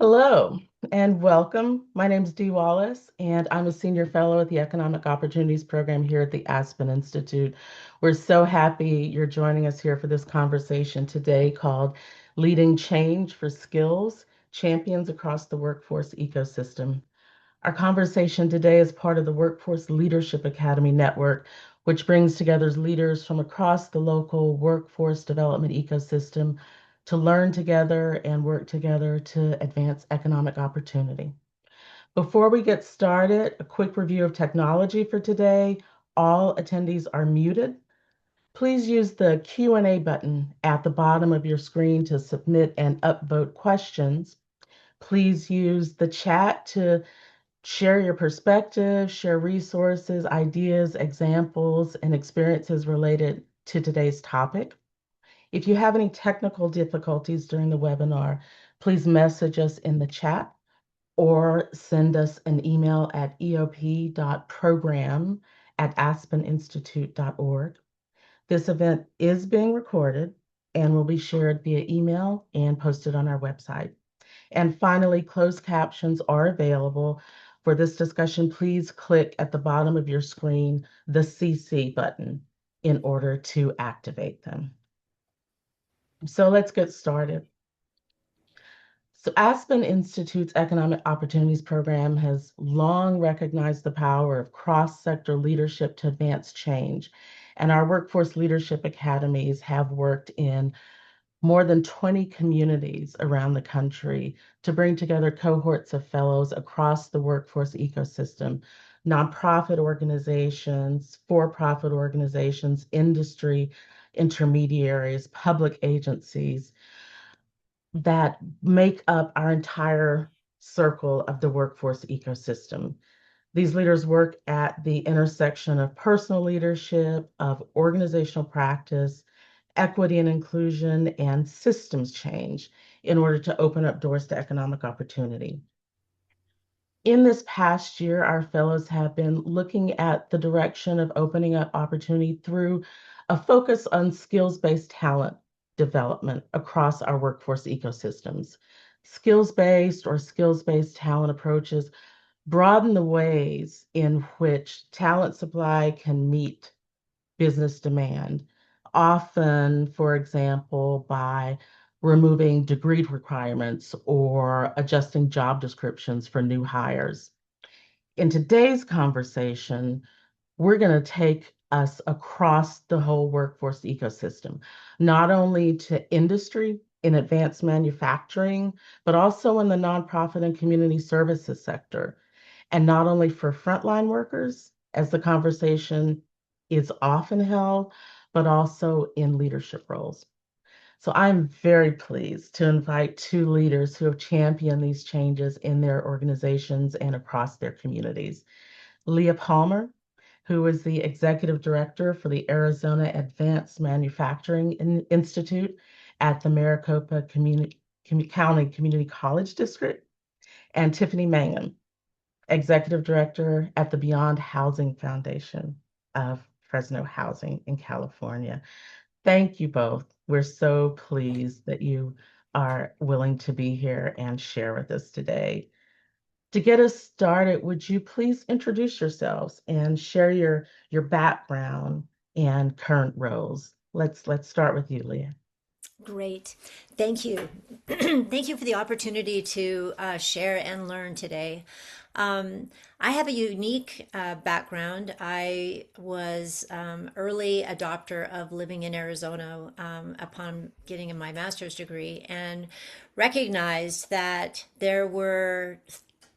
Hello and welcome. My name is Dee Wallace, and I'm a senior fellow at the Economic Opportunities Program here at the Aspen Institute. We're so happy you're joining us here for this conversation today called Leading Change for Skills Champions Across the Workforce Ecosystem. Our conversation today is part of the Workforce Leadership Academy network, which brings together leaders from across the local workforce development ecosystem to learn together and work together to advance economic opportunity. Before we get started, a quick review of technology for today. All attendees are muted. Please use the Q&A button at the bottom of your screen to submit and upvote questions. Please use the chat to share your perspective, share resources, ideas, examples, and experiences related to today's topic. If you have any technical difficulties during the webinar, please message us in the chat or send us an email at eop.program@aspeninstitute.org. This event is being recorded and will be shared via email and posted on our website. And finally, closed captions are available for this discussion. Please click at the bottom of your screen the CC button in order to activate them. So let's get started. So Aspen Institute's Economic Opportunities Program has long recognized the power of cross-sector leadership to advance change. And our Workforce Leadership Academies have worked in more than 20 communities around the country to bring together cohorts of fellows across the workforce ecosystem, nonprofit organizations, for-profit organizations, industry intermediaries, public agencies that make up our entire circle of the workforce ecosystem. These leaders work at the intersection of personal leadership, of organizational practice, equity and inclusion, and systems change in order to open up doors to economic opportunity. In this past year, our fellows have been looking at the direction of opening up opportunity through a focus on skills-based talent development across our workforce ecosystems. Skills-based or skills-based talent approaches broaden the ways in which talent supply can meet business demand, often, for example, by removing degree requirements or adjusting job descriptions for new hires. In today's conversation, we're going to take us across the whole workforce ecosystem, not only to industry in advanced manufacturing, but also in the nonprofit and community services sector. And not only for frontline workers, as the conversation is often held, but also in leadership roles. So I'm very pleased to invite two leaders who have championed these changes in their organizations and across their communities. Leah Palmer, who is the executive director for the Arizona Advanced Manufacturing Institute at the Maricopa County Community College District, and Tiffany Mangum, executive director at the Beyond Housing Foundation of Fresno Housing in California. Thank you both. We're so pleased that you are willing to be here and share with us today. To get us started, would you please introduce yourselves and share your background and current roles? Let's start with you, Leah. Great. Thank you. Thank you for the opportunity to share and learn today. I have a unique background. I was early adopter of living in Arizona upon getting my master's degree and recognized that there were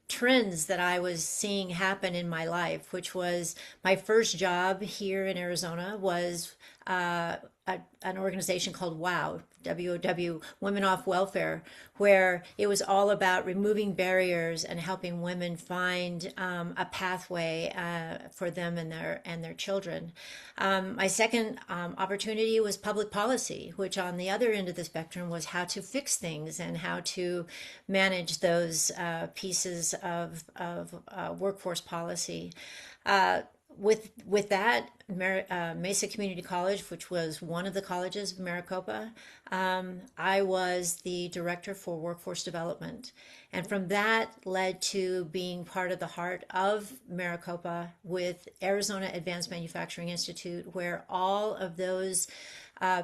trends that I was seeing happen in my life, which was my first job here in Arizona was an organization called WOW, WOW, Women Off Welfare, where it was all about removing barriers and helping women find a pathway for them and their children. My second opportunity was public policy, which on the other end of the spectrum was how to fix things and how to manage those pieces of workforce policy. with that, Mesa Community College, which was one of the colleges of Maricopa, I was the director for workforce development. And from that led to being part of the heart of Maricopa with Arizona Advanced Manufacturing Institute, where all of those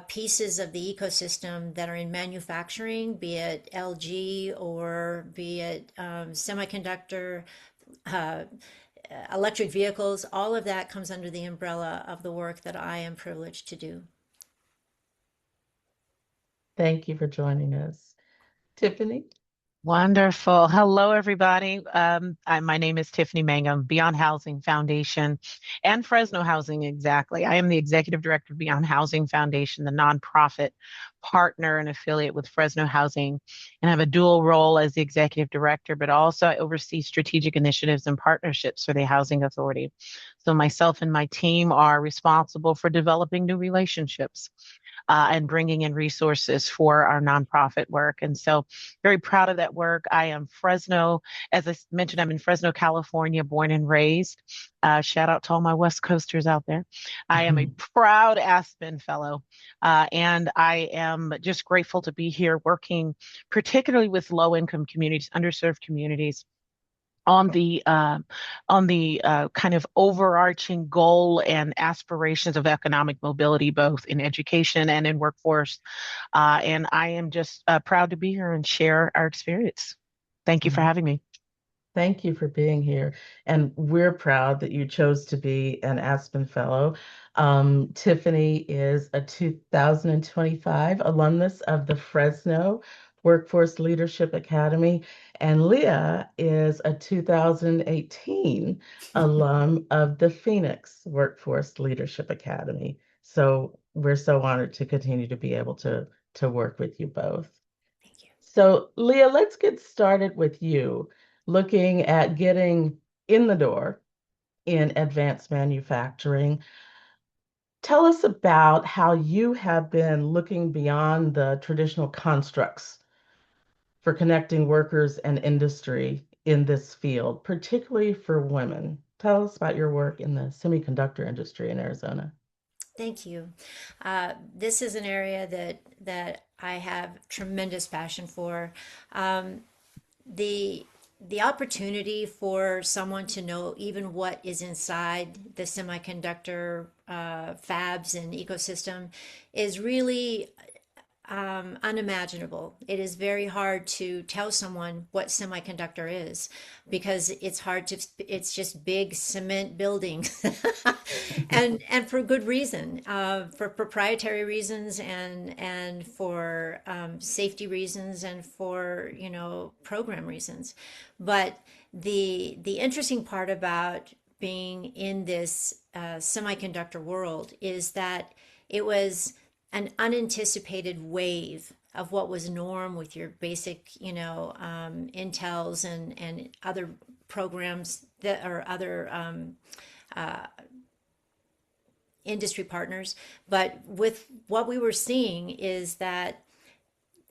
pieces of the ecosystem that are in manufacturing, be it LG or be it semiconductor, uh, electric vehicles, all of that comes under the umbrella of the work that I am privileged to do. Thank you for joining us. Tiffany? Wonderful. Hello, everybody. My name is Tiffany Mangum, Beyond Housing Foundation and Fresno Housing, exactly. I am the executive director of Beyond Housing Foundation, the nonprofit partner and affiliate with Fresno Housing, and I have a dual role as the executive director, but also I oversee strategic initiatives and partnerships for the Housing Authority. So myself and my team are responsible for developing new relationships and bringing in resources for our nonprofit work. And so very proud of that work. I am Fresno, as I mentioned, I'm in Fresno, California, born and raised. Shout out to all my West Coasters out there. I am a proud Aspen fellow, and I am just grateful to be here working particularly with low income communities, underserved communities on the kind of overarching goal and aspirations of economic mobility, both in education and in workforce. And I am just proud to be here and share our experience. Thank you for having me. Thank you for being here. And we're proud that you chose to be an Aspen Fellow. Tiffany is a 2025 alumnus of the Fresno Workforce Leadership Academy, and Leah is a 2018 alum of the Phoenix Workforce Leadership Academy. So we're so honored to continue to be able to work with you both. Thank you. So, Leah, let's get started with you looking at getting in the door in advanced manufacturing. Tell us about how you have been looking beyond the traditional constructs for connecting workers and industry in this field, particularly for women. Tell us about your work in the semiconductor industry in Arizona. Thank you. This is an area that I have tremendous passion for. Um, the the opportunity for someone to know even what is inside the semiconductor fabs and ecosystem is really unimaginable. It is very hard to tell someone what semiconductor is because it's just big cement buildings and for good reason, for proprietary reasons and for safety reasons and for, program reasons. But the interesting part about being in this semiconductor world is that it was an unanticipated wave of what was norm with your basic, Intels and other programs that are other industry partners. But with what we were seeing is that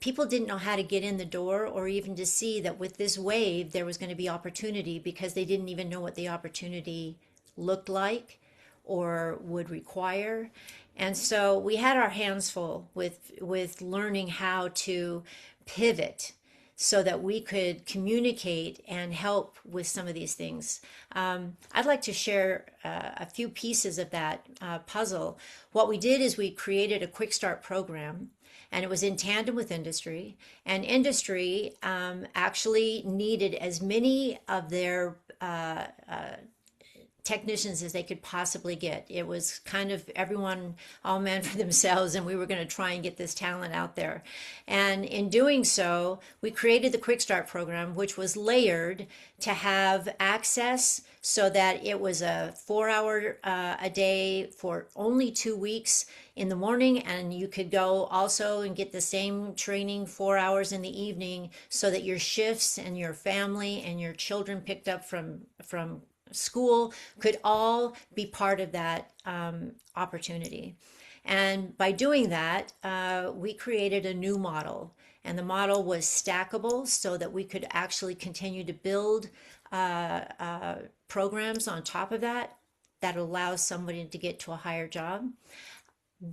people didn't know how to get in the door or even to see that with this wave there was going to be opportunity because they didn't even know what the opportunity looked like or would require. And so we had our hands full with learning how to pivot so that we could communicate and help with some of these things. I'd like to share a few pieces of that puzzle. What we did is we created a quick start program, and it was in tandem with industry. And industry actually needed as many of their technicians as they could possibly get. It was kind of everyone, all men for themselves, and we were going to try and get this talent out there. And in doing so, we created the Quick Start program, which was layered to have access so that it was a 4 hour a day for only 2 weeks in the morning, and you could go also and get the same training 4 hours in the evening so that your shifts and your family and your children picked up from school could all be part of that opportunity. And by doing that, we created a new model. And the model was stackable so that we could actually continue to build programs on top of that. that allows somebody to get to a higher job.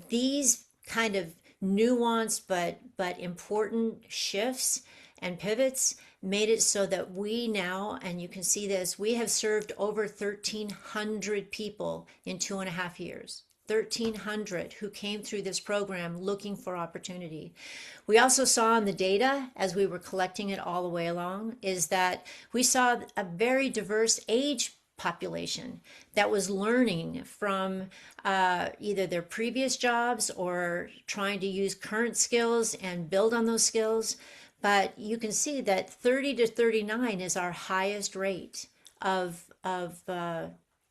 These kind of nuanced but important shifts and pivots made it so that we now, and you can see this, we have served over 1,300 people in 2.5 years. 1,300 who came through this program looking for opportunity. We also saw in the data, as we were collecting it all the way along, is that we saw a very diverse age population that was learning from either their previous jobs or trying to use current skills and build on those skills. But you can see that 30 to 39 is our highest rate of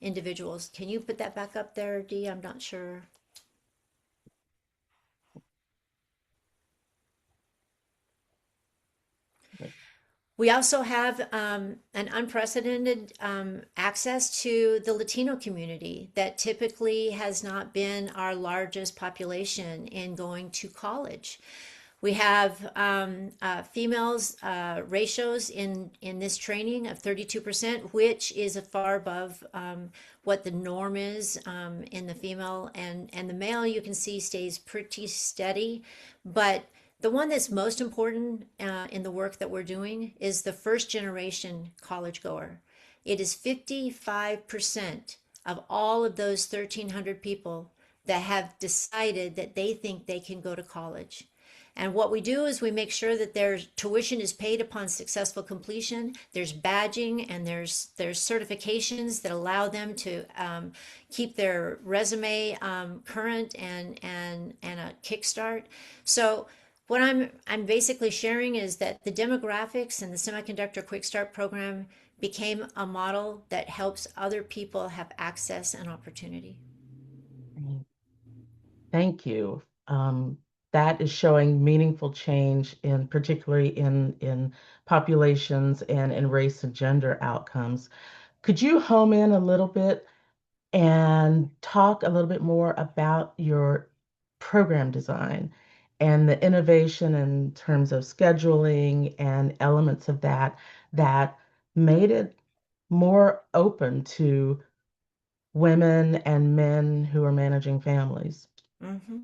individuals. Can you put that back up there, Dee? I'm not sure. We also have an unprecedented access to the Latino community that typically has not been our largest population in going to college. We have females ratios in this training of 32%, which is far above what the norm is in the female, and the male you can see stays pretty steady. But the one that's most important in the work that we're doing is the first generation college goer. It is 55% of all of those 1,300 people that have decided that they think they can go to college. And what we do is we make sure that their tuition is paid upon successful completion. There's badging and there's certifications that allow them to keep their resume current and a kickstart. So what I'm basically sharing is that the demographics and the semiconductor quick start program became a model that helps other people have access and opportunity. Thank you. That is showing meaningful change in particularly in populations and in race and gender outcomes. Could you home in a little bit and talk a little bit more about your program design and the innovation in terms of scheduling and elements of that that made it more open to women and men who are managing families? Mm-hmm.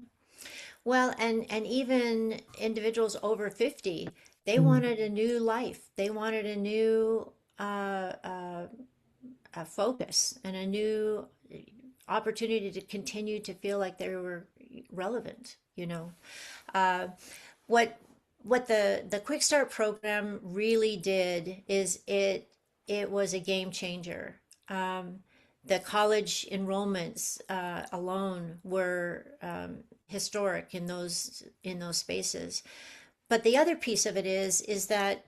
Well, and even individuals over 50, they Mm, wanted a new life. They wanted a new uh, uh, focus and a new opportunity to continue to feel like they were relevant. Uh, what what the Quick Start program really did is it was a game changer. The college enrollments alone were historic in those spaces. But the other piece of it is that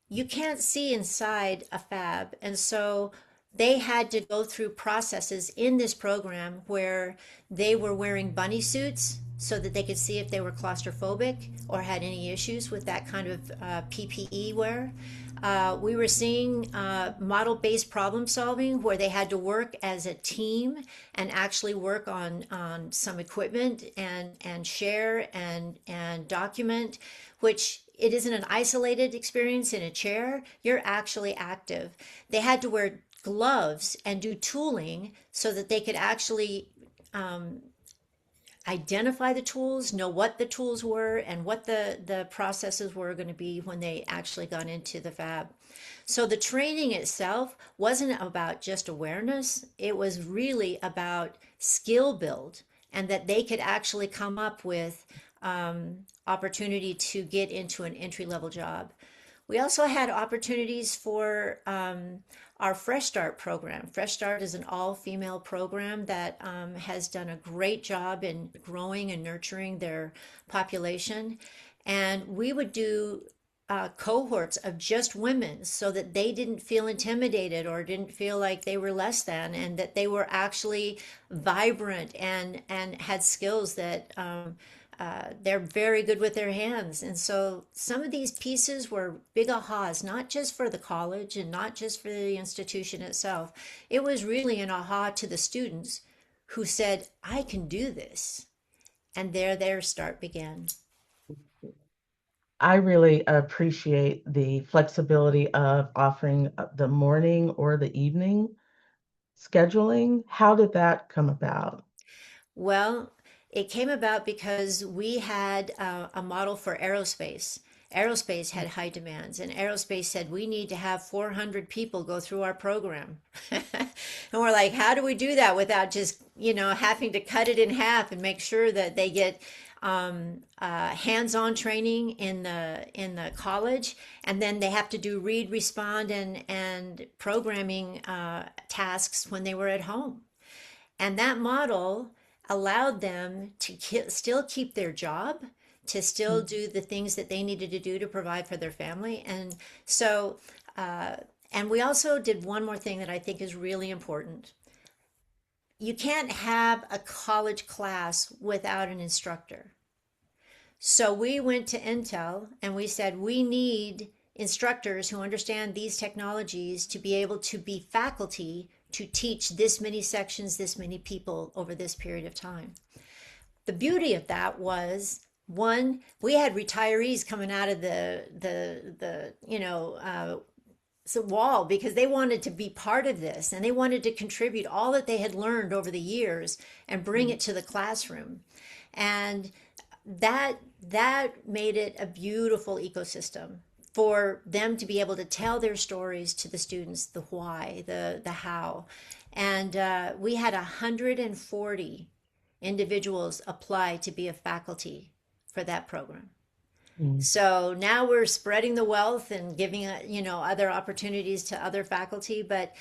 you can't see inside a fab, and so they had to go through processes in this program where they were wearing bunny suits so that they could see if they were claustrophobic or had any issues with that kind of PPE wear. We were seeing model-based problem solving where they had to work as a team and actually work on some equipment and share and document, which it isn't an isolated experience in a chair. You're actually active. They had to wear gloves and do tooling so that they could actually identify the tools, know what the tools were, and what the processes were going to be when they actually got into the fab. So the training itself wasn't about just awareness, it was really about skill build and that they could actually come up with opportunity to get into an entry level job. We also had opportunities for our Fresh Start program. Fresh Start is an all female program that has done a great job in growing and nurturing their population. And we would do cohorts of just women so that they didn't feel intimidated or didn't feel like they were less than, and that they were actually vibrant and had skills that they're very good with their hands. And so some of these pieces were big ahas, not just for the college and not just for the institution itself. It was really an aha to the students who said, I can do this. And there their start began. I really appreciate the flexibility of offering the morning or the evening scheduling. How did that come about? Well, it came about because we had a model for aerospace. Aerospace had high demands, and aerospace said we need to have 400 people go through our program. And we're like, how do we do that without just, having to cut it in half and make sure that they get hands-on training in the college, and then they have to do read, respond, and programming tasks when they were at home. And that model allowed them to still keep their job, to still do the things that they needed to do to provide for their family. And so, and we also did one more thing that I think is really important. You can't have a college class without an instructor. So we went to Intel and we said, we need instructors who understand these technologies to be able to be faculty to teach this many sections, this many people over this period of time. The beauty of that was, one, we had retirees coming out of the wall because they wanted to be part of this and they wanted to contribute all that they had learned over the years and bring it to the classroom. And that made it a beautiful ecosystem for them to be able to tell their stories to the students, the why, the how. And we had 140 individuals apply to be a faculty for that program. Mm, So now we're spreading the wealth and giving other opportunities to other faculty. But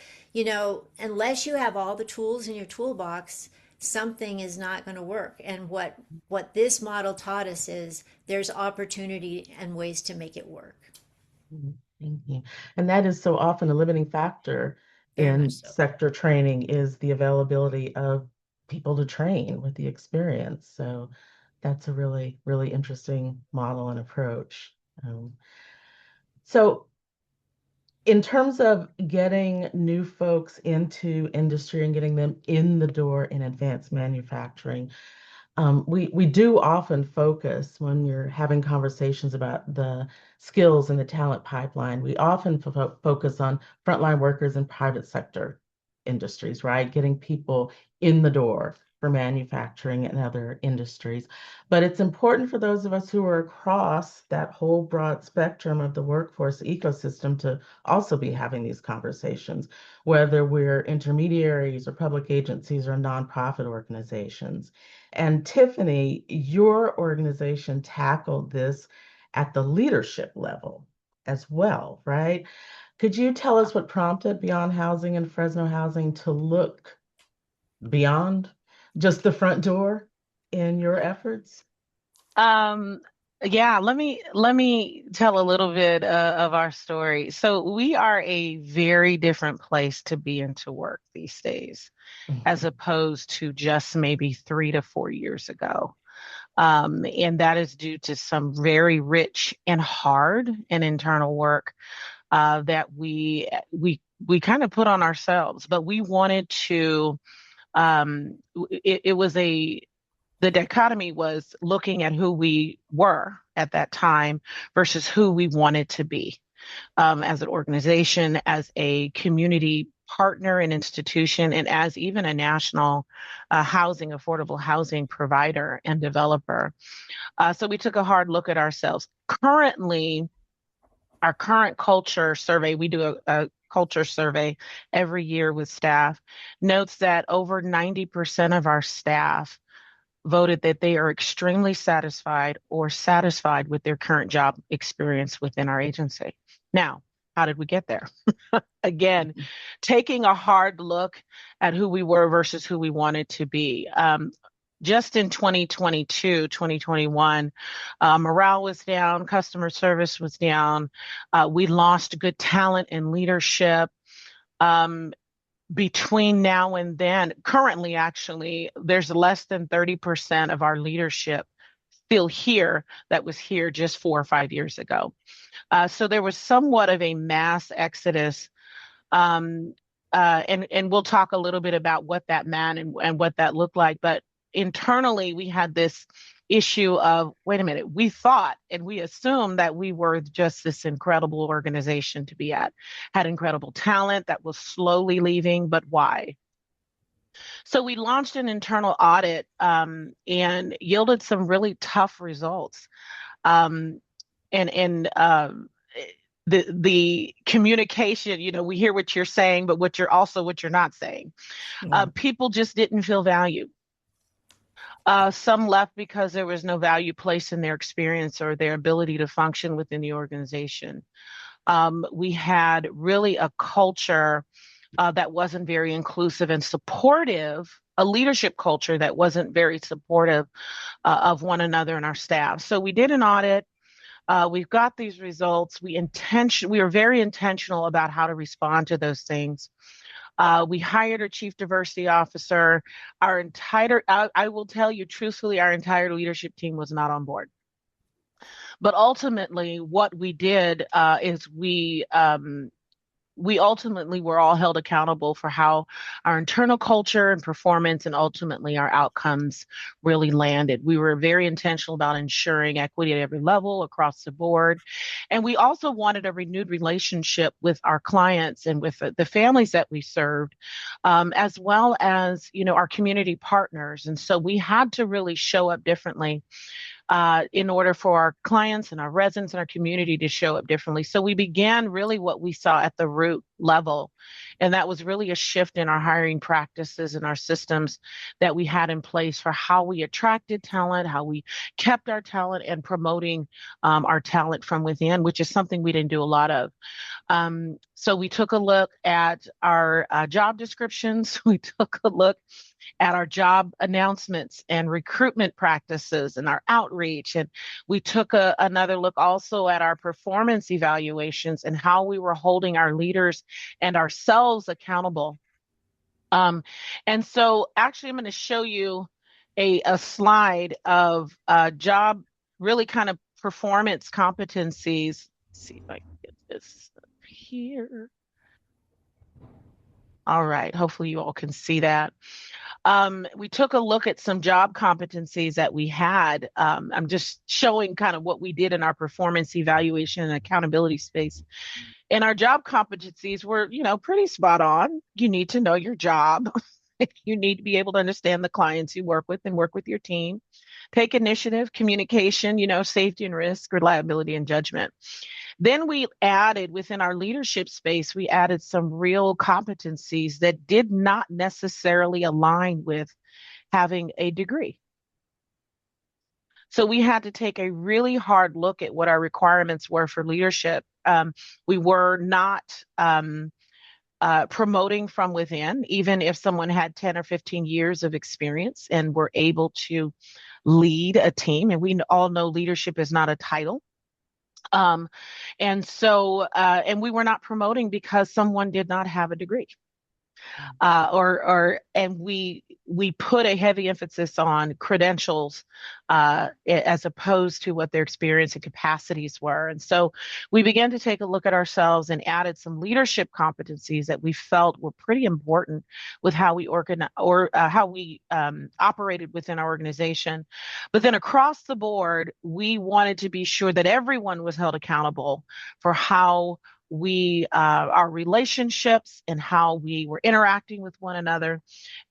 unless you have all the tools in your toolbox, something is not going to work. And what this model taught us is there's opportunity and ways to make it work. Thank you. And that is so often a limiting factor Very much in so. sector training is the availability of people to train with the experience. So that's a really, really interesting model and approach. So in terms of getting new folks into industry and getting them in the door in advanced manufacturing, we do often focus when you're having conversations about the skills and the talent pipeline. We often focus on frontline workers in private sector industries, right? Getting people in the door for manufacturing and other industries. But it's important for those of us who are across that whole broad spectrum of the workforce ecosystem to also be having these conversations, whether we're intermediaries or public agencies or nonprofit organizations. And Tiffany, your organization tackled this at the leadership level as well, right? Could you tell us what prompted Beyond Housing and Fresno Housing to look beyond just the front door in your efforts? Um, yeah, let me tell a little bit of our story. So we are a very different place to be and to work these days, as opposed to just maybe 3 to 4 years ago. And that is due to some very rich and hard and internal work that we kind of put on ourselves. But we wanted to. It was a the dichotomy was looking at who we were at that time versus who we wanted to be as an organization, as a community partner and institution, and as even a national affordable housing provider and developer. So we took a hard look at ourselves. Currently, our current culture survey, we do a culture survey every year with staff, notes that over 90% of our staff voted that they are extremely satisfied or satisfied with their current job experience within our agency. Now, how did we get there? Again, taking a hard look at who we were versus who we wanted to be. Just in 2022, 2021, morale was down, customer service was down. We lost good talent and leadership. Um, Between now and then, currently, actually, there's less than 30% of our leadership still here that was here just 4 or 5 years ago. So there was somewhat of a mass exodus. Um, and we'll talk a little bit about what that meant and what that looked like. But internally, we had this issue of, wait a minute, we thought and we assumed that we were just this incredible organization to be at, had incredible talent that was slowly leaving, but why? So we launched an internal audit and yielded some really tough results. Um, and the communication, we hear what you're saying, but what you're not saying. Yeah. People just didn't feel valued. Some left because there was no value placed in their experience or their ability to function within the organization. We had really a culture that wasn't very inclusive and supportive, a leadership culture that wasn't very supportive of one another and our staff. So we did an audit. We've got these results. We are very intentional about how to respond to those things. We hired a chief diversity officer. I will tell you truthfully, our entire leadership team was not on board. But ultimately, what we did is we ultimately were all held accountable for how our internal culture and performance and ultimately our outcomes really landed. We were very intentional about ensuring equity at every level across the board. And we also wanted a renewed relationship with our clients and with the families that we served, as well as, our community partners. And so we had to really show up differently in order for our clients and our residents and our community to show up differently. So we began really what we saw at the root level. And that was really a shift in our hiring practices and our systems that we had in place for how we attracted talent, how we kept our talent, and promoting our talent from within, which is something we didn't do a lot of. So we took a look at our job descriptions. We took a look at our job announcements and recruitment practices and our outreach. And we took another look also at our performance evaluations and how we were holding our leaders and ourselves accountable. Um, and so actually, I'm going to show you a slide of job, really kind of performance competencies. Let's see if I can get this up here. All right, hopefully you all can see that. We took a look at some job competencies that we had. I'm just showing kind of what we did in our performance evaluation and accountability space. And our job competencies were, pretty spot on. You need to know your job. You need to be able to understand the clients you work with and work with your team. Take initiative, communication, safety and risk, reliability and judgment. Then we added within our leadership space, we added some real competencies that did not necessarily align with having a degree. So we had to take a really hard look at what our requirements were for leadership. We were not promoting from within, even if someone had 10 or 15 years of experience and were able to lead a team. And we all know leadership is not a title. And we were not promoting because someone did not have a degree. And we put a heavy emphasis on credentials as opposed to what their experience and capacities were. And so we began to take a look at ourselves and added some leadership competencies that we felt were pretty important with how we operated within our organization. But then across the board, we wanted to be sure that everyone was held accountable for how our relationships and how we were interacting with one another,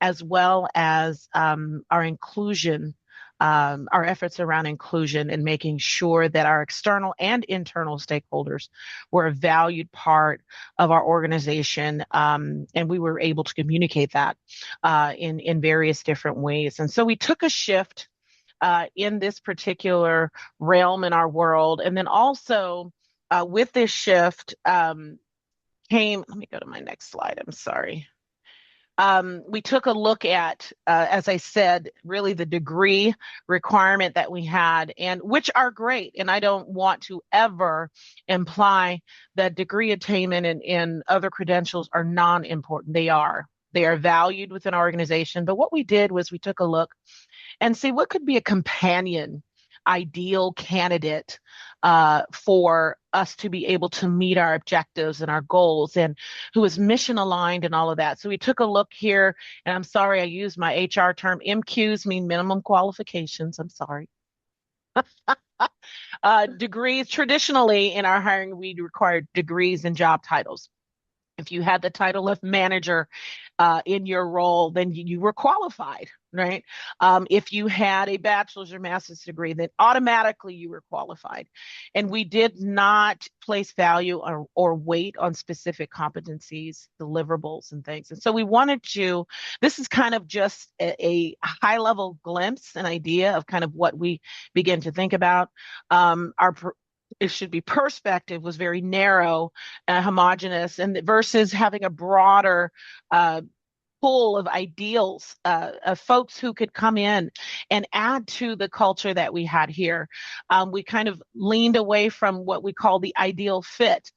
as well as our inclusion, our efforts around inclusion and making sure that our external and internal stakeholders were a valued part of our organization. And we were able to communicate that in various different ways. And so we took a shift in this particular realm in our world. And then also, with this shift let me go to my next slide. I'm sorry. We took a look at, as I said, really the degree requirement that we had, and which are great. And I don't want to ever imply that degree attainment and other credentials are non-important. They are. They are valued within our organization. But what we did was we took a look and see what could be a companion ideal candidate for us to be able to meet our objectives and our goals and who is mission aligned and all of that. So we took a look here, and I'm sorry I used my HR term. MQs mean minimum qualifications. I'm sorry. Degrees, traditionally in our hiring, we require degrees and job titles. If you had the title of manager in your role, then you were qualified, right? If you had a bachelor's or master's degree, then automatically you were qualified. And we did not place value or weight on specific competencies, deliverables, and things. And so we wanted to, this is kind of just a high level glimpse, an idea of kind of what we begin to think about. Our it should be perspective was very narrow, homogenous, and versus having a broader uh, pool of ideals, of folks who could come in and add to the culture that we had here. We kind of leaned away from what we call the ideal fit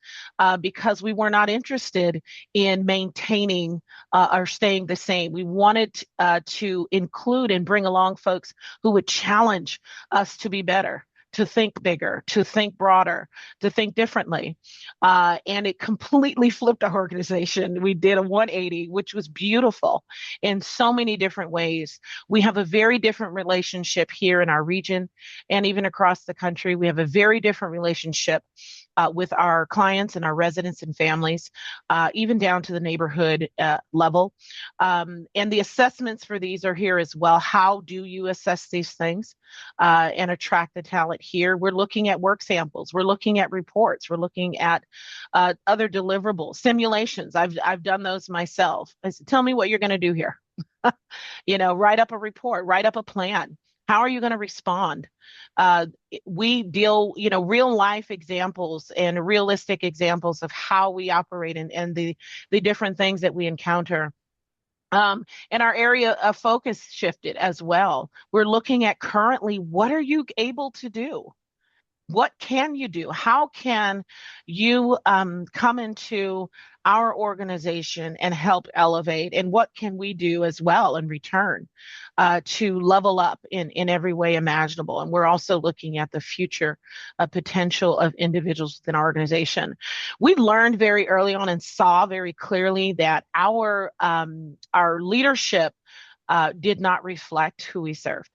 because we were not interested in maintaining or staying the same. We wanted to include and bring along folks who would challenge us to be better, to think bigger, to think broader, to think differently. And it completely flipped our organization. We did a 180, which was beautiful in so many different ways. We have a very different relationship here in our region and even across the country. We have a very different relationship with our clients and our residents and families, even down to the neighborhood level. And the assessments for these are here as well. How do you assess these things and attract the talent here? We're looking at work samples. We're looking at reports. We're looking at other deliverables, simulations. I've done those myself. I said, tell me what you're going to do here. Write up a report, write up a plan. How are you going to respond? Uh, we deal, real life examples and realistic examples of how we operate and the different things that we encounter. And our area of focus shifted as well. We're looking at currently, what are you able to do? What can you do? How can you come into our organization and help elevate? And what can we do as well in return to level up in every way imaginable? And we're also looking at the future potential of individuals within our organization. We learned very early on and saw very clearly that our leadership did not reflect who we served.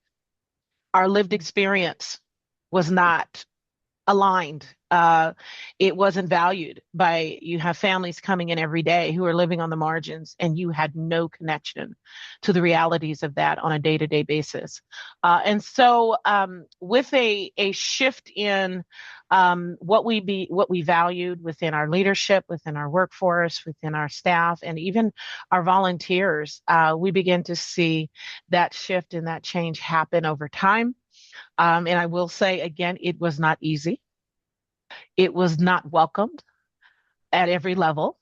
Our lived experience was not aligned. It wasn't valued by, you have families coming in every day who are living on the margins, and you had no connection to the realities of that on a day-to-day basis. And so with a shift in what we valued within our leadership, within our workforce, within our staff, and even our volunteers, we begin to see that shift and that change happen over time. And I will say again, it was not easy. It was not welcomed at every level,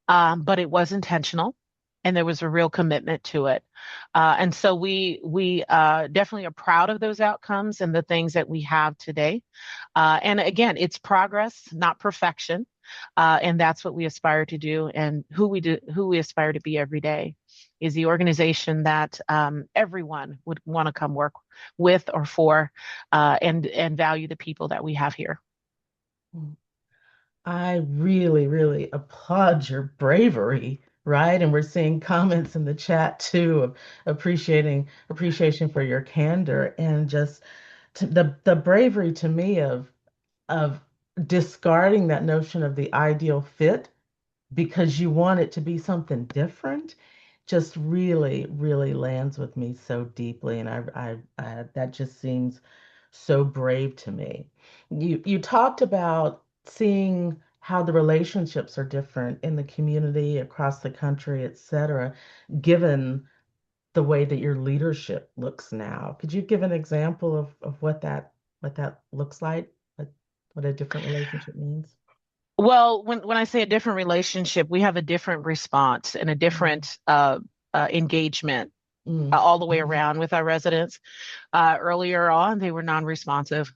but it was intentional, and there was a real commitment to it. And so we definitely are proud of those outcomes and the things that we have today. And again, it's progress, not perfection, and that's what we aspire to do. And who we aspire to be every day is the organization that everyone would want to come work with or for, and value the people that we have here. I really, really applaud your bravery, right? And we're seeing comments in the chat too of appreciation for your candor and just the bravery to me of discarding that notion of the ideal fit because you want it to be something different just really, really lands with me so deeply. And that just seems so brave to me. You talked about seeing how the relationships are different in the community, across the country, et cetera, given the way that your leadership looks now. Could you give an example of what that looks like? What a different relationship means? Well, when I say a different relationship, we have a different response and a Mm, different engagement mm, all the way mhm, around with our residents. Earlier on, they were non-responsive.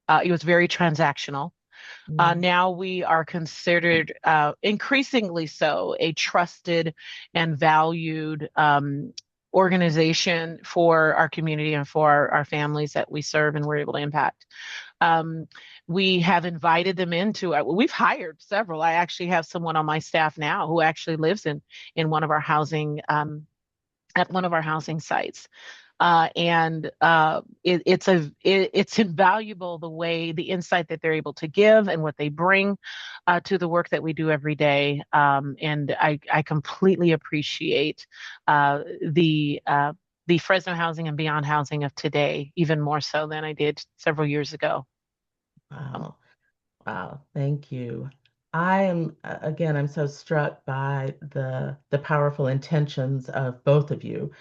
It was very transactional. mm, Now we are considered increasingly so a trusted and valued organization for our community and for our families that we serve and we're able to impact. Um, we have invited them into, we've hired several. I actually have someone on my staff now who actually lives in one of our housing at one of our housing sites. And it's invaluable the insight that they're able to give and what they bring to the work that we do every day. And I completely appreciate the Fresno housing and beyond housing of today, even more so than I did several years ago. Wow. Wow. Thank you. I am again, I'm so struck by the powerful intentions of both of you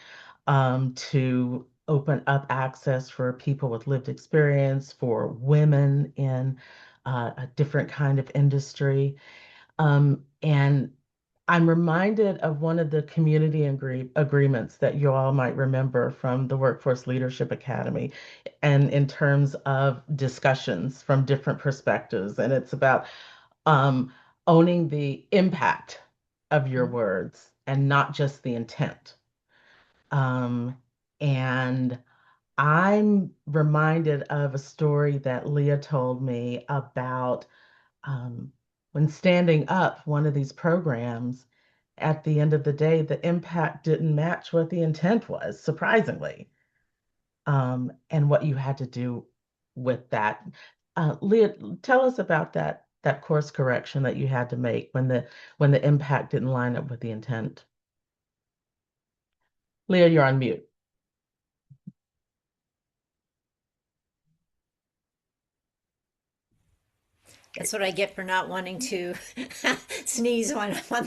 to open up access for people with lived experience, for women in a different kind of industry. And I'm reminded of one of the community agreements that you all might remember from the Workforce Leadership Academy, and in terms of discussions from different perspectives. And it's about um, owning the impact of your Mhm. words and not just the intent. Um, and I'm reminded of a story that Leah told me about um, when standing up one of these programs. At the end of the day, the impact didn't match what the intent was, surprisingly, and what you had to do with that. Leah, tell us about that course correction that you had to make when the impact didn't line up with the intent. Leah, you're on mute. That's what I get for not wanting to sneeze when I'm on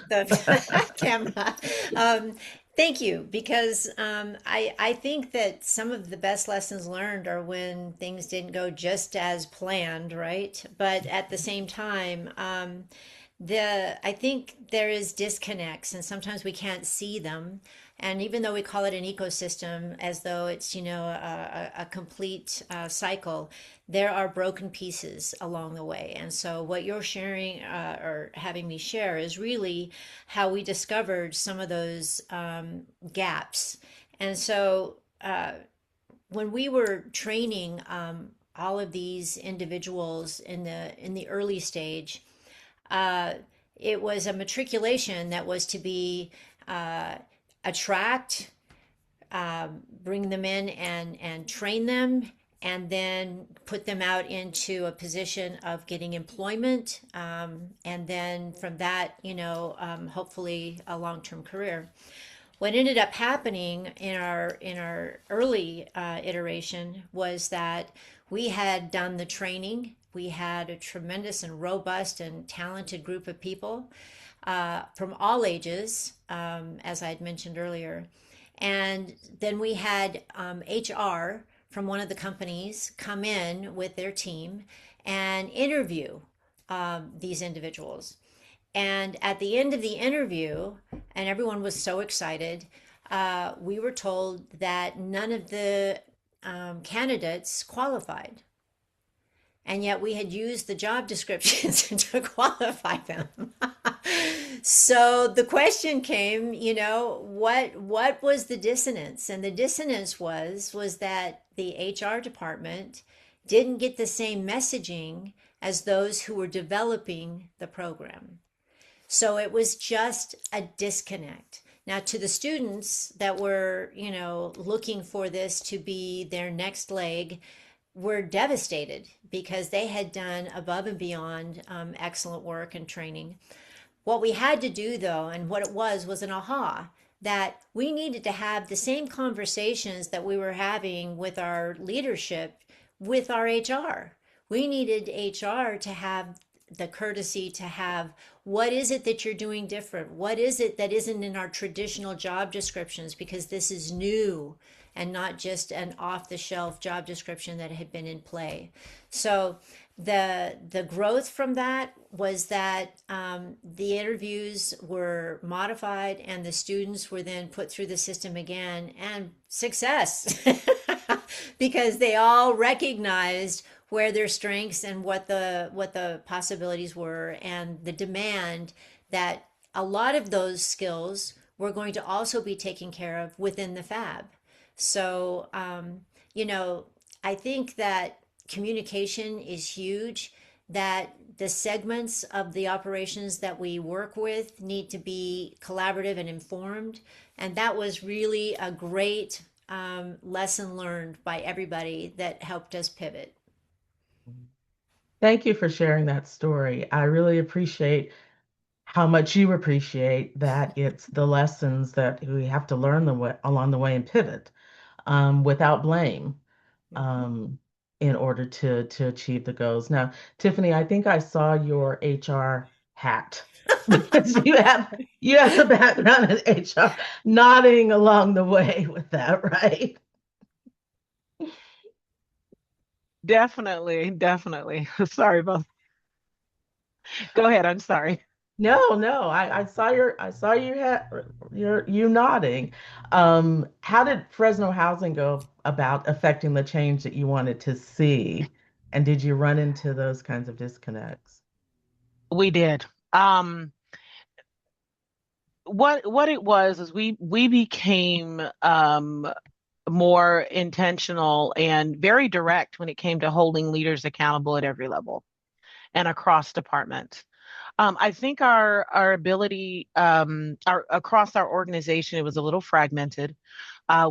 the camera. Thank you, because I think that some of the best lessons learned are when things didn't go just as planned, right? But at the same time, I think there is disconnects, and sometimes we can't see them. And even though we call it an ecosystem, as though it's a complete cycle, there are broken pieces along the way. And so what you're sharing or having me share is really how we discovered some of those gaps. And so when we were training all of these individuals in the early stage, uh, it was a matriculation that was to be uh, attract, bring them in and train them, and then put them out into a position of getting employment, and then from that, hopefully a long-term career. What ended up happening in our early iteration was that we had done the training. We had a tremendous and robust and talented group of people from all ages, as I had mentioned earlier. And then we had HR from one of the companies come in with their team and interview these individuals. And at the end of the interview, and everyone was so excited, we were told that none of the candidates qualified. And yet we had used the job descriptions to qualify them. So the question came, what was the dissonance? And the dissonance was that the HR department didn't get the same messaging as those who were developing the program. So it was just a disconnect. Now, to the students that were, looking for this to be their next leg, were devastated because they had done above and beyond excellent work and training. What we had to do, though, and what it was an aha that we needed to have the same conversations that we were having with our leadership with our HR. We needed HR to have the courtesy to have, what is it that you're doing different? What is it that isn't in our traditional job descriptions? Because this is new and not just an off the shelf job description that had been in play. So the growth from that was that the interviews were modified and the students were then put through the system again, and success because they all recognized where their strengths and what the possibilities were, and the demand that a lot of those skills were going to also be taken care of within the fab. So I think that communication is huge, that the segments of the operations that we work with need to be collaborative and informed. And that was really a great lesson learned by everybody that helped us pivot. Thank you for sharing that story. I really appreciate how much you appreciate that it's the lessons that we have to learn along the way and pivot without blame Mhm. um, in order to achieve the goals. Now, Tiffany, I think I saw your HR hat because you have a background in HR, nodding along the way with that, right? Definitely, definitely. Sorry about. Go ahead. I'm sorry. No, no, I saw your hat, you nodding. How did Fresno Housing go about affecting the change that you wanted to see? And did you run into those kinds of disconnects? We did. Um, what it was is we became more intentional and very direct when it came to holding leaders accountable at every level and across departments. I think our ability our across our organization, it was a little fragmented.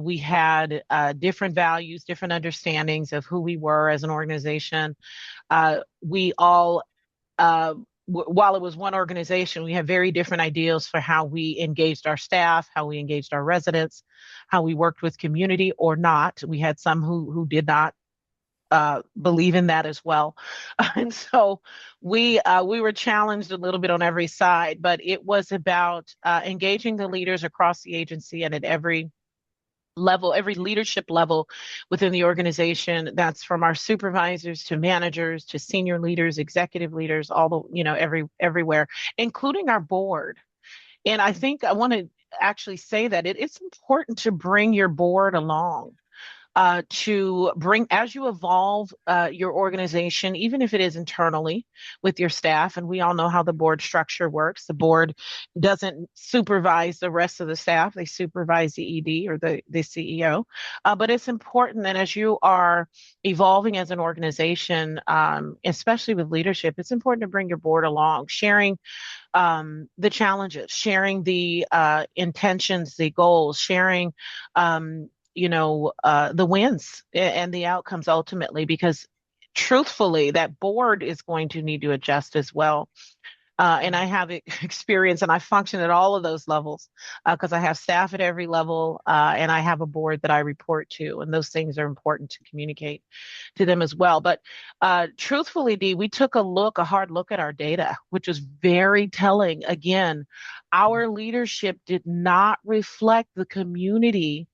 We had different values, different understandings of who we were as an organization. We all uh, while it was one organization, we had very different ideals for how we engaged our staff, how we engaged our residents, how we worked with community or not. We had some who did not believe in that as well, and so we were challenged a little bit on every side. But it was about engaging the leaders across the agency and at every level, every leadership level within the organization. That's from our supervisors to managers to senior leaders, executive leaders, all the, everywhere, including our board. And I think I want to actually say that it's important to bring your board along, to bring as you evolve your organization, even if it is internally with your staff. And we all know how the board structure works. The board doesn't supervise the rest of the staff, they supervise the ED or the CEO. But it's important that as you are evolving as an organization, especially with leadership, it's important to bring your board along, sharing the challenges, sharing the intentions, the goals, sharing, the wins and the outcomes ultimately, because truthfully, that board is going to need to adjust as well. And I have experience and I function at all of those levels because I have staff at every level and I have a board that I report to. And those things are important to communicate to them as well. But truthfully, Dee, we took a hard look at our data, which was very telling. Again, our leadership did not reflect the community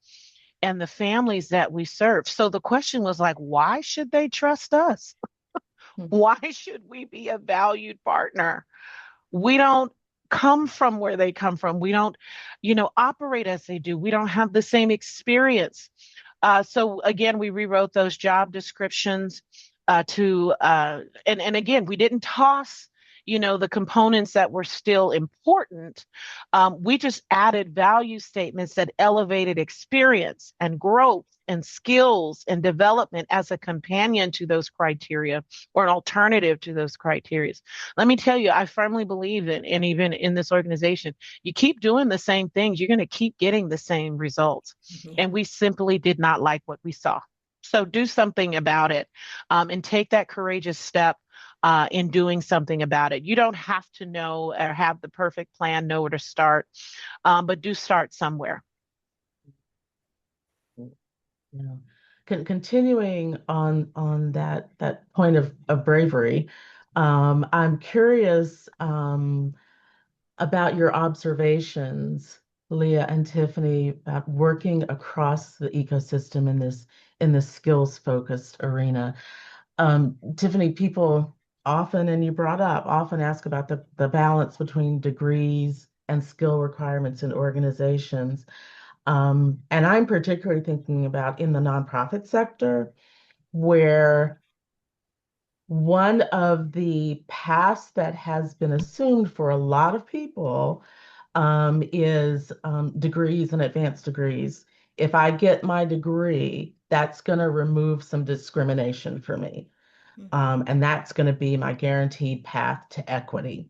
and the families that we serve. So the question was like, why should they trust us? Why should we be a valued partner? We don't come from where they come from. We don't, operate as they do. We don't have the same experience. So again, we rewrote those job descriptions and again, we didn't toss, the components that were still important. We just added value statements that elevated experience and growth and skills and development as a companion to those criteria or an alternative to those criteria. Let me tell you, I firmly believe that, and even in this organization, you keep doing the same things, you're going to keep getting the same results. Yeah. And we simply did not like what we saw. So do something about it, and take that courageous step in doing something about it. You don't have to know or have the perfect plan, know where to start, but do start somewhere. You know, continuing on that point of bravery, I'm curious about your observations, Leah and Tiffany, about working across the ecosystem in this skills focused arena. Tiffany, people often, and you brought up, often ask about the balance between degrees and skill requirements in organizations. And I'm particularly thinking about in the nonprofit sector, where one of the paths that has been assumed for a lot of people is degrees and advanced degrees. If I get my degree, that's going to remove some discrimination for me. Mhm. And that's going to be my guaranteed path to equity.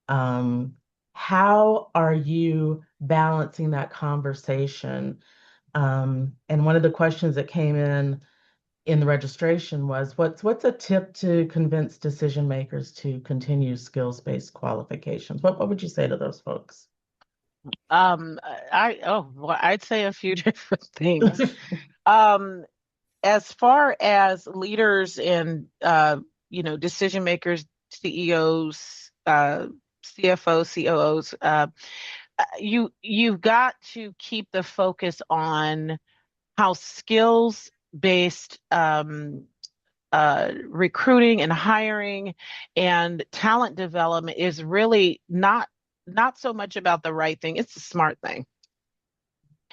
Um, how are you balancing that conversation And one of the questions that came in the registration was, what's a tip to convince decision makers to continue skills-based qualifications? What would you say to those folks? Well, I'd say a few different things. Um, as far as leaders and decision makers, CEOs, CFOs, COOs, you've got to keep the focus on how skills based recruiting and hiring and talent development is really not so much about the right thing, it's the smart thing.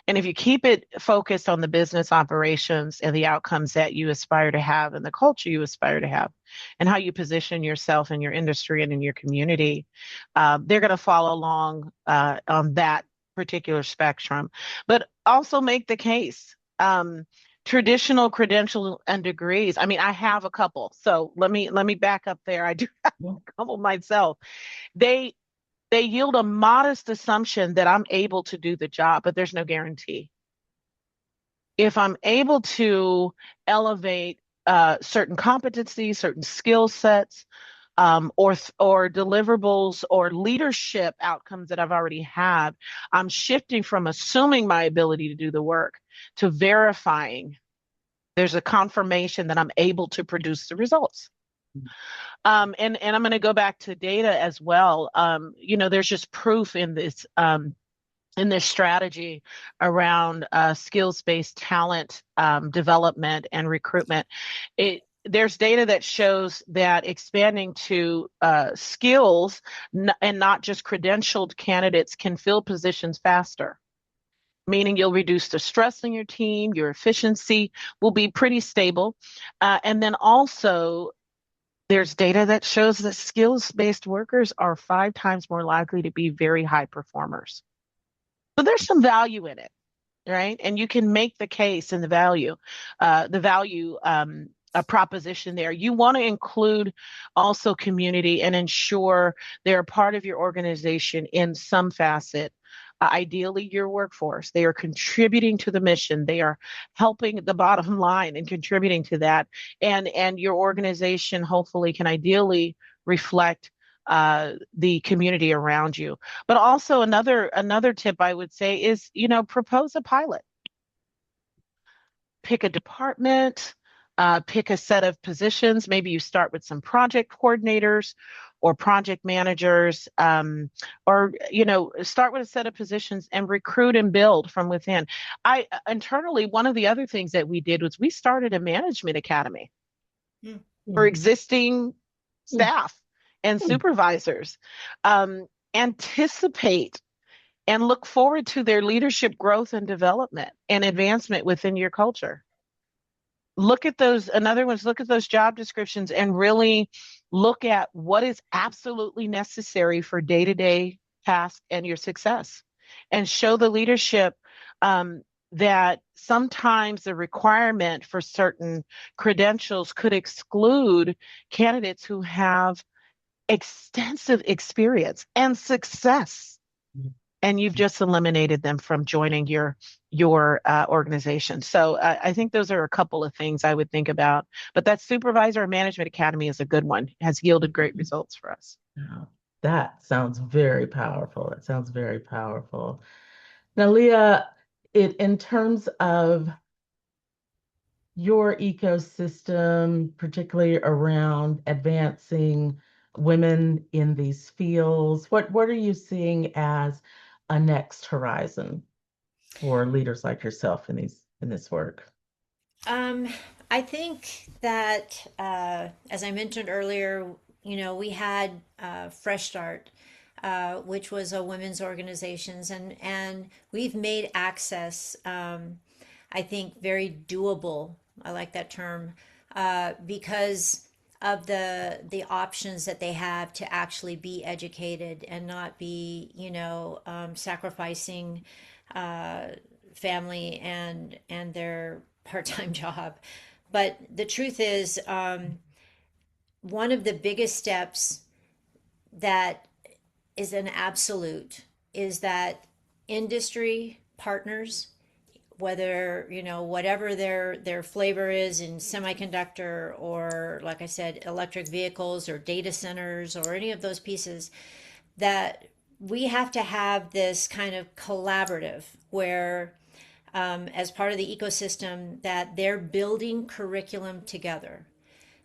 And if you keep it focused on the business operations and the outcomes that you aspire to have and the culture you aspire to have and how you position yourself in your industry and in your community, they're going to follow along on that particular spectrum. But also make the case. Traditional credentials and degrees. I mean, I have a couple. So let me back up there. I do have a couple myself. They they yield a modest assumption that I'm able to do the job, but there's no guarantee. If I'm able to elevate certain competencies, certain skill sets, or deliverables or leadership outcomes that I've already had, I'm shifting from assuming my ability to do the work to verifying there's a confirmation that I'm able to produce the results. And I'm going to go back to data as well. There's just proof in this strategy around skills-based talent development and recruitment. There's data that shows that expanding to skills and not just credentialed candidates can fill positions faster, meaning you'll reduce the stress in your team, your efficiency will be pretty stable. And then also, there's data that shows that skills-based workers are 5 times more likely to be very high performers. So there's some value in it, right? And you can make the case and the value a proposition there. You want to include also community and ensure they're a part of your organization in some facet. Ideally, your workforce. They are contributing to the mission. They are helping the bottom line and contributing to that. And your organization hopefully can ideally reflect the community around you. But also another tip I would say is, propose a pilot. Pick a department, pick a set of positions. Maybe you start with some project coordinators or project managers, or start with a set of positions and recruit and build from within. I internally, one of the other things that we did was we started a management academy for existing staff and supervisors. Anticipate and look forward to their leadership growth and development and advancement within your culture. Look at those, another one's look at those job descriptions and really look at what is absolutely necessary for day-to-day tasks and your success, and show the leadership that sometimes the requirement for certain credentials could exclude candidates who have extensive experience and success, and you've just eliminated them from joining your organization. So I think those are a couple of things I would think about. But that supervisor and management academy is a good one. It has yielded great results for us. Yeah, that sounds very powerful. It sounds very powerful. Now, Leah, in terms of your ecosystem, particularly around advancing women in these fields, what are you seeing as a next horizon for leaders like yourself in this work? Um, I think that, as I mentioned earlier, we had Fresh Start, which was a women's organizations, and we've made access, I think, very doable. I like that term, because of the options that they have to actually be educated and not be, sacrificing family and their part-time job. But the truth is, one of the biggest steps that is an absolute is that industry partners, whether, whatever their flavor is in semiconductor, or like I said, electric vehicles or data centers or any of those pieces, that we have to have this kind of collaborative where, as part of the ecosystem, that they're building curriculum together,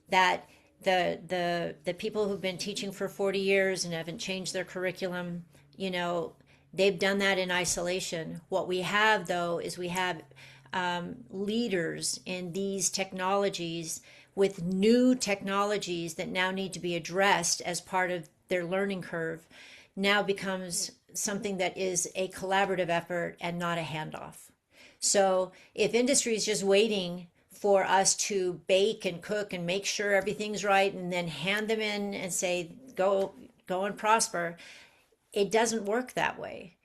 that the people who've been teaching for 40 years and haven't changed their curriculum, they've done that in isolation. What we have, though, is we have leaders in these technologies with new technologies that now need to be addressed as part of their learning curve, now becomes something that is a collaborative effort and not a handoff. So if industry is just waiting for us to bake and cook and make sure everything's right and then hand them in and say, go and prosper, it doesn't work that way.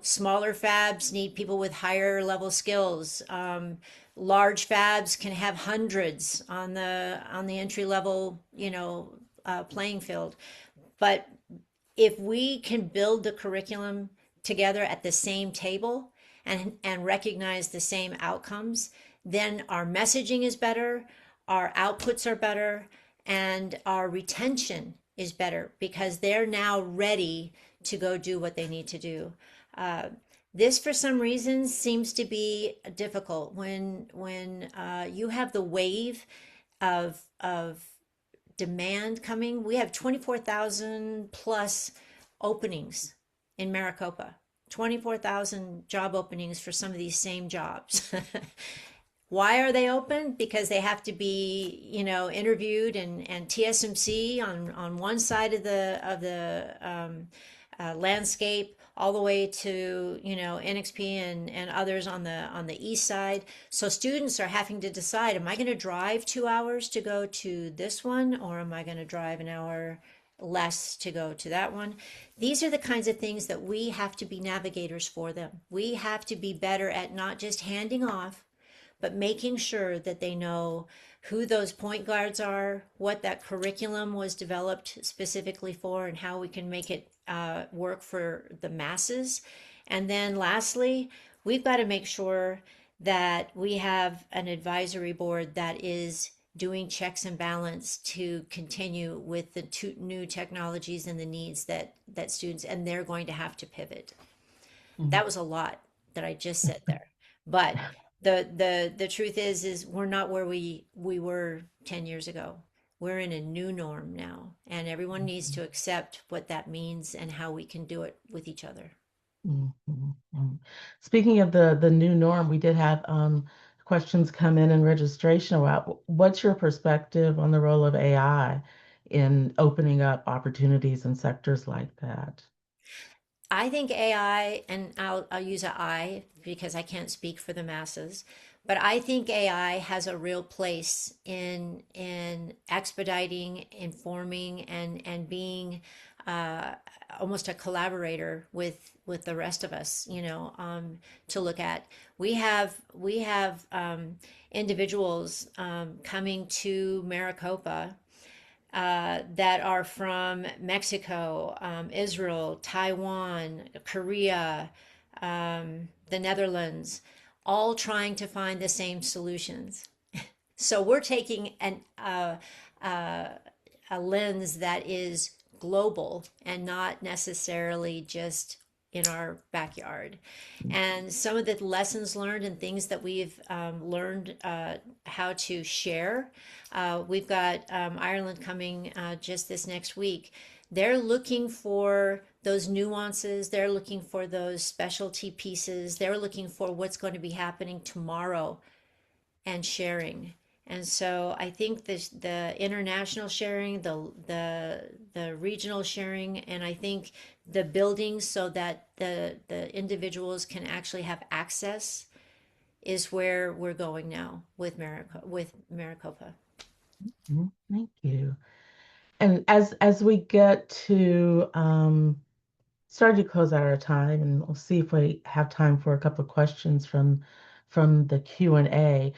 Smaller fabs need people with higher level skills. Large fabs can have hundreds on the entry level, playing field. But if we can build the curriculum together at the same table and recognize the same outcomes, then our messaging is better, our outputs are better, and our retention is better because they're now ready to go do what they need to do. This, for some reason, seems to be difficult when you have the wave of demand coming. We have 24,000 plus openings in Maricopa, 24,000 job openings for some of these same jobs. Why are they open? Because they have to be, interviewed, and TSMC on one side of the landscape, all the way to NXP and others on the east side. So students are having to decide: am I going to drive 2 hours to go to this one, or am I going to drive an hour less to go to that one? These are the kinds of things that we have to be navigators for them. We have to be better at not just handing off, but making sure that they know who those point guards are, what that curriculum was developed specifically for, and how we can make it work for the masses. And then lastly, we've got to make sure that we have an advisory board that is doing checks and balance to continue with the new technologies and the needs that students, and they're going to have to pivot. Mhm. That was a lot that I just said there. But the truth is we're not where we were 10 years ago. We're in a new norm now, and everyone needs to accept what that means and how we can do it with each other. Mhm, mhm. Speaking of the new norm, we did have questions come in registration about what's your perspective on the role of AI in opening up opportunities in sectors like that? I think AI, and I'll use a I because I can't speak for the masses, but I think AI has a real place in expediting, informing, and being uh, almost a collaborator with the rest of us. To look at. We have individuals coming to Maricopa that are from Mexico, Israel, Taiwan, Korea, the Netherlands, all trying to find the same solutions. So we're taking uh, a lens that is global and not necessarily just in our backyard. And some of the lessons learned and things that we've learned how to share. We've got Ireland coming just this next week. They're looking for those nuances. They're looking for those specialty pieces. They're looking for what's going to be happening tomorrow and sharing. And so I think the international sharing, the regional sharing, and I think the building so that the individuals can actually have access is where we're going now with Maricopa. Mhm, thank you. And as we get to starting to close out our time, and we'll see if we have time for a couple of questions from the Q&A.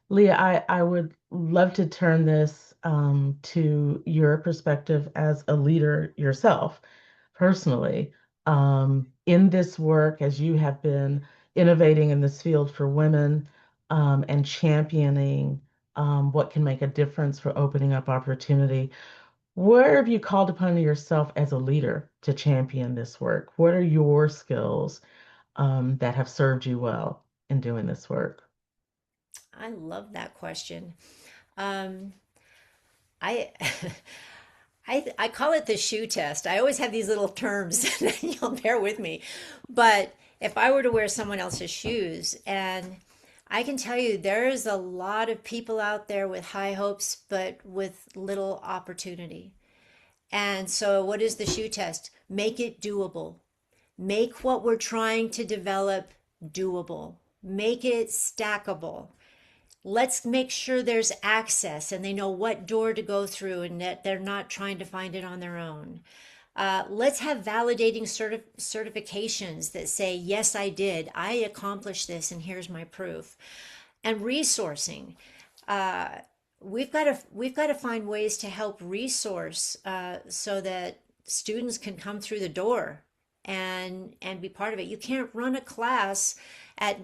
Leah, I would love to turn this to your perspective as a leader yourself, personally, in this work as you have been innovating in this field for women, and championing what can make a difference for opening up opportunity. Where have you called upon yourself as a leader to champion this work? What are your skills that have served you well in doing this work? I love that question. Um, I I call it the shoe test. I always have these little terms, you'll bear with me. But if I were to wear someone else's shoes, and I can tell you there's a lot of people out there with high hopes, but with little opportunity. And so, what is the shoe test? Make it doable. Make what we're trying to develop doable. Make it stackable. Let's make sure there's access and they know what door to go through and that they're not trying to find it on their own. Let's have validating certifications that say, yes, I did. I accomplished this, and here's my proof. And resourcing. Uh, we've got to find ways to help resource so that students can come through the door and be part of it. You can't run a class at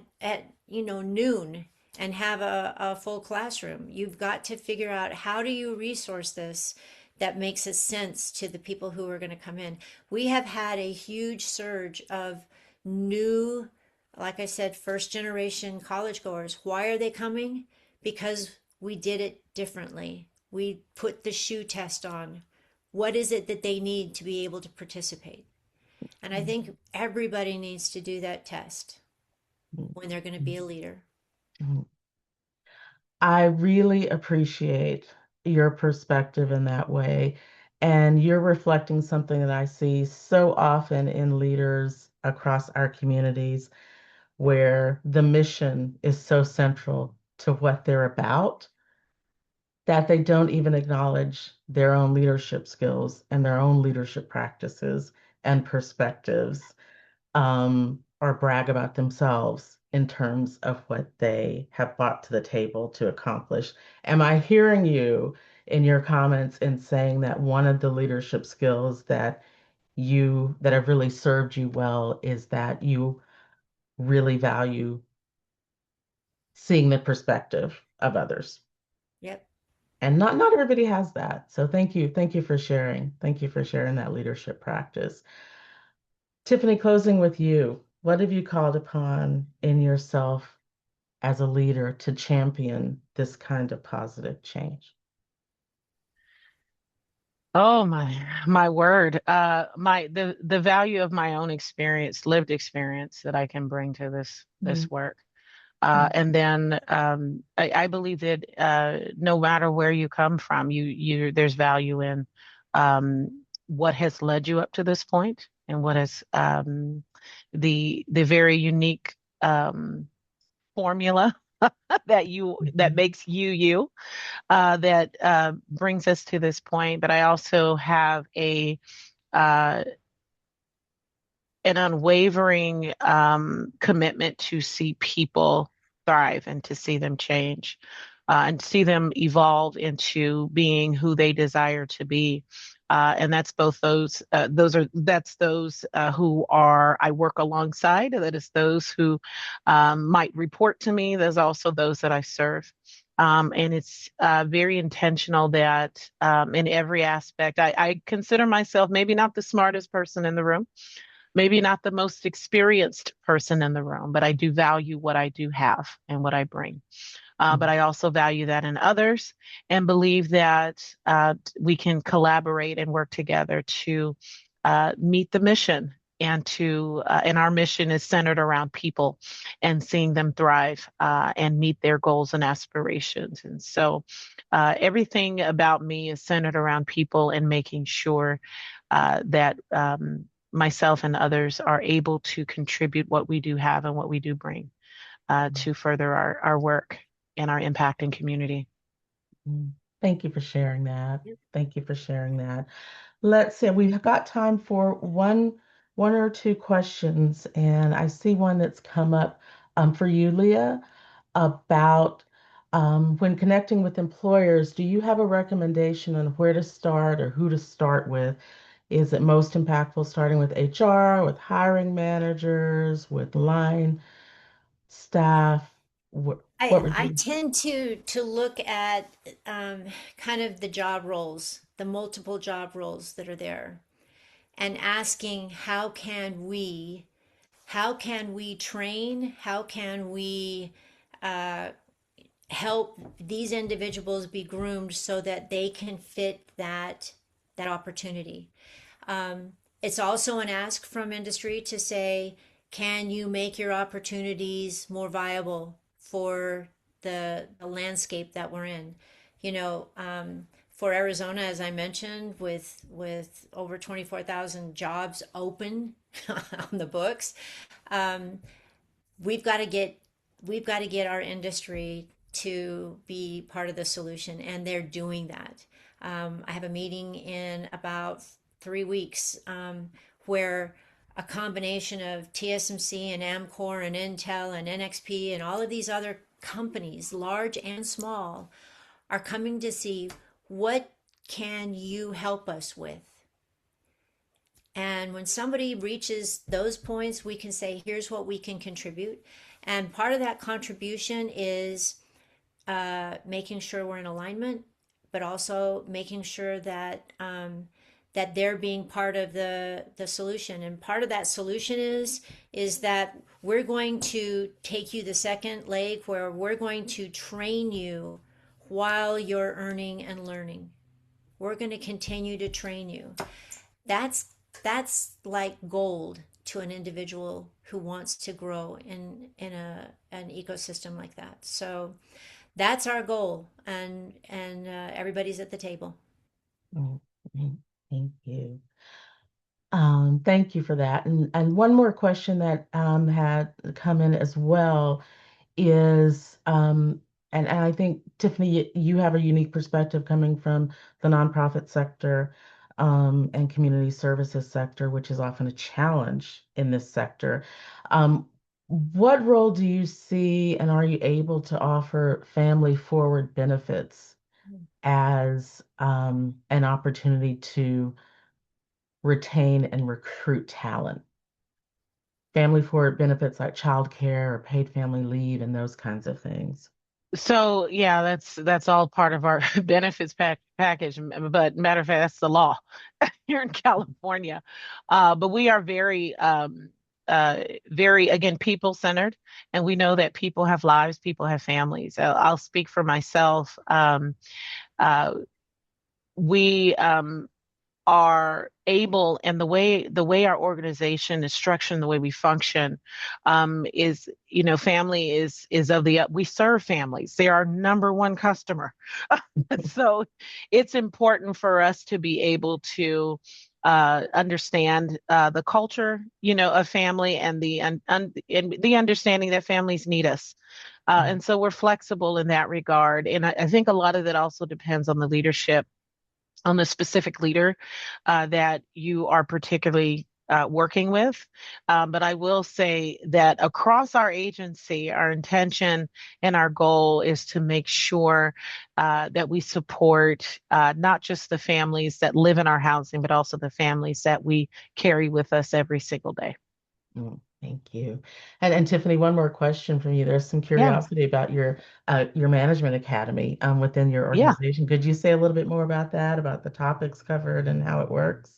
noon and have a full classroom. You've got to figure out how do you resource this that makes a sense to the people who are going to come in. We have had a huge surge of new, like I said, first generation college goers. Why are they coming? Because we did it differently. We put the shoe test on. What is it that they need to be able to participate? And I think everybody needs to do that test when they're going to be a leader. I really appreciate your perspective in that way. And you're reflecting something that I see so often in leaders across our communities, where the mission is so central to what they're about that they don't even acknowledge their own leadership skills and their own leadership practices and perspectives, or brag about themselves in terms of what they have brought to the table to accomplish. Am I hearing you in your comments in saying that one of the leadership skills that have really served you well is that you really value seeing the perspective of others? Yep. And not everybody has that. So thank you for sharing. Thank you for sharing that leadership practice. Tiffany, closing with you. What have you called upon in yourself as a leader to champion this kind of positive change? Oh my word. The value of my own experience, lived experience that I can bring to this Mm, work. mm, And then I believe that no matter where you come from, there's value in what has led you up to this point and what has the very unique formula that mhm, makes you you that brings us to this point. But I also have a uh, an unwavering commitment to see people thrive and to see them change and see them evolve into being who they desire to be. And that's both that's those who are I work alongside. That is those who might report to me. There's also those that I serve. And it's very intentional that in every aspect, I consider myself maybe not the smartest person in the room, maybe not the most experienced person in the room, but I do value what I do have and what I bring. But mm, I also value that in others and believe that we can collaborate and work together to meet the mission. And our mission is centered around people and seeing them thrive and meet their goals and aspirations. And so everything about me is centered around people and making sure that myself and others are able to contribute what we do have and what we do bring to further our work and our impact in community. mm. Thank you for sharing that. Thank you for sharing that. Let's see, we've got time for one or two questions, and I see one that's come up for you, Leah, about when connecting with employers, do you have a recommendation on where to start or who to start with? Is it most impactful starting with HR, with hiring managers, with line staff? What would I you? tend to look at kind of the job roles, the multiple job roles that are there, and asking how can we train, how can we help these individuals be groomed so that they can fit that opportunity. It's also an ask from industry to say, can you make your opportunities more viable for the landscape that we're in? You know, for Arizona, as I mentioned, with over 24,000 jobs open on the books, we've got to get we've got to get our industry to be part of the solution, and they're doing that. I have a meeting in about 3 weeks where a combination of TSMC and Amcor and Intel and NXP and all of these other companies, large and small, are coming to see what can you help us with. And when somebody reaches those points, we can say, here's what we can contribute. And part of that contribution is making sure we're in alignment, but also making sure that that they're being part of the solution. And part of that solution is that we're going to take you the second leg where we're going to train you while you're earning and learning. We're going to continue to train you. That's that's like gold to an individual who wants to grow in an ecosystem like that. So that's our goal, and everybody's at the table. Mm, Thank you. Thank you for that. And one more question that had come in as well is, and I think, Tiffany, you have a unique perspective coming from the nonprofit sector and community services sector, which is often a challenge in this sector. What role do you see, and are you able to offer family forward benefits as an opportunity to retain and recruit talent? Family forward benefits like childcare or paid family leave and those kinds of things. So yeah, that's all part of our benefits package. But matter of fact, that's the law here in California. But we are very again people centered, and we know that people have lives, people have families. I'll speak for myself. Uh, we are able, and the way our organization is structured and the way we function is, family is of the we serve families. They're our number one customer. So it's important for us to be able to understand the culture, of family, and and the understanding that families need us. And so we're flexible in that regard. And I think a lot of that also depends on the leadership, on the specific leader that you are particularly working with. But I will say that across our agency, our intention and our goal is to make sure that we support not just the families that live in our housing, but also the families that we carry with us every single day. Thank you. And Tiffany, one more question from you. There's some Yeah. curiosity about your management academy within your Yeah. organization. Could you say a little bit more about that, about the topics covered and how it works?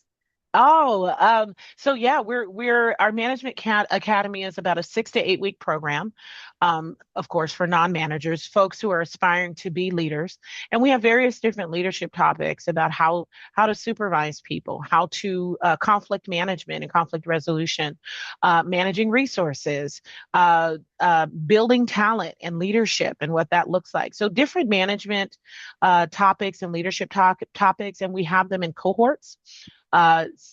Oh, so yeah, we're our management academy is about a 6 to 8 week program, of course, for non-managers, folks who are aspiring to be leaders, and we have various different leadership topics about how to supervise people, how to conflict management and conflict resolution, managing resources, building talent and leadership, and what that looks like. So different management topics and leadership topics, and we have them in cohorts.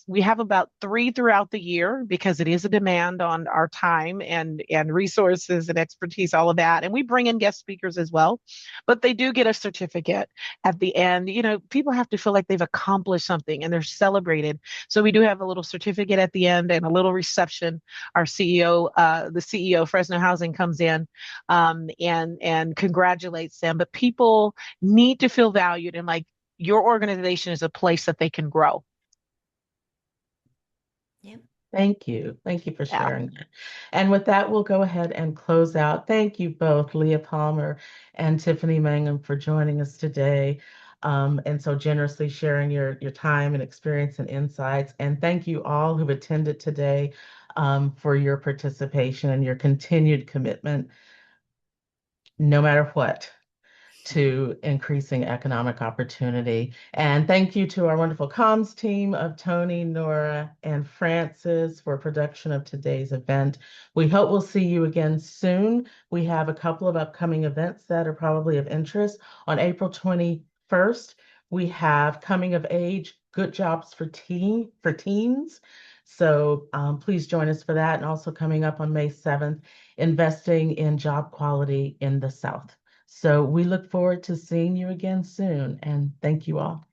We have about 3 throughout the year because it is a demand on our time and resources and expertise, all of that. And we bring in guest speakers as well, but they do get a certificate at the end. People have to feel like they've accomplished something and they're celebrated. So we do have a little certificate at the end and a little reception. Our CEO, the CEO of Fresno Housing, comes in and congratulates them. But people need to feel valued, and like your organization is a place that they can grow. Yeah. Thank you. Thank you for Yeah. sharing that. And with that, we'll go ahead and close out. Thank you both, Leah Palmer and Tiffany Mangum, for joining us today, and so generously sharing your time and experience and insights. And thank you all who've attended today, for your participation and your continued commitment, no matter what, to increasing economic opportunity. And thank you to our wonderful comms team of Tony, Nora, and Francis for production of today's event. We hope we'll see you again soon. We have a couple of upcoming events that are probably of interest. On April 21st, we have Coming of Age, Good Jobs for Teens. So please join us for that. And also coming up on May 7th, Investing in Job Quality in the South. So we look forward to seeing you again soon, and thank you all.